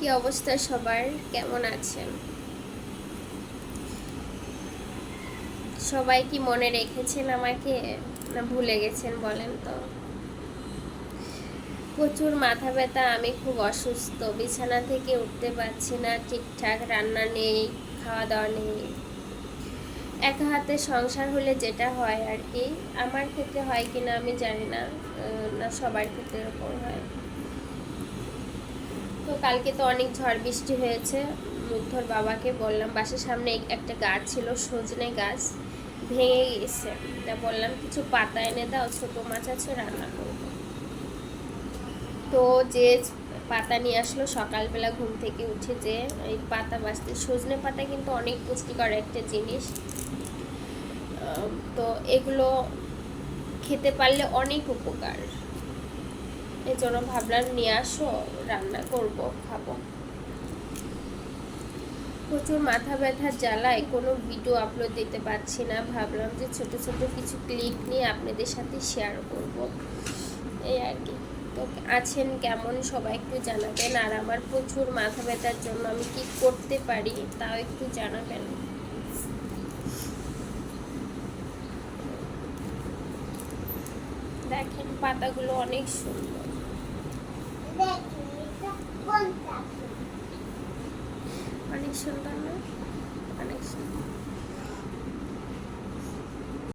কি অবস্থা সবার, কেমন আছেন? সবাই কি মনে রেখেছেন আমাকে, না ভুলে গেছেন বলেন তো? প্রচুর মাথা ব্যথা, আমি খুব অসুস্থ, বিছানা থেকে উঠতে পারছি না ঠিকঠাক, রান্না নেই, খাওয়া দাওয়া নেই। একা হাতে সংসার হলে যেটা হয় আর কি, আমার ক্ষেত্রে হয় কিনা আমি জানি না, না সবার ক্ষেত্রে এরকম হয়। তো কালকে তো অনেক ঝড় বৃষ্টি হয়েছে। মুগ্ধর বাবাকে বললাম, বাসার সামনে একটা গাছ ছিল, সজনে গাছ, ভেঙে গেছে। তা বললাম কিছু পাতা এনে দাও, ছোট মাছ আছে, রান্না করবো। তো যে পাতা নিয়ে আসলো, সকালবেলা ঘুম থেকে উঠে যে এই পাতা বাছতে, সজনে পাতা কিন্তু অনেক পুষ্টিকর একটা জিনিস। তো এগুলো খেতে পারলে অনেক উপকার। এই জন্য ভাবলাম নিয়ে আসো, রান্না করব, খাবো। প্রচুর মাথা ব্যথার জ্বালায় কোনো ভিডিও আপলোড দিতে পারছি না, ভাবলাম যে ছোট ছোট কিছু ক্লিপ নিয়ে আপনাদের সাথে শেয়ার করব, এই আর কি। তো আছেন কেমন সবাই একটু জানাবেন, আর আমার প্রচুর মাথা ব্যথার জন্য আমি কি করতে পারি তাও একটু জানাবেন। দেখেন পাতাগুলো অনেক সুন্দর, অনেক সুন্দর না? অনেক সুন্দর।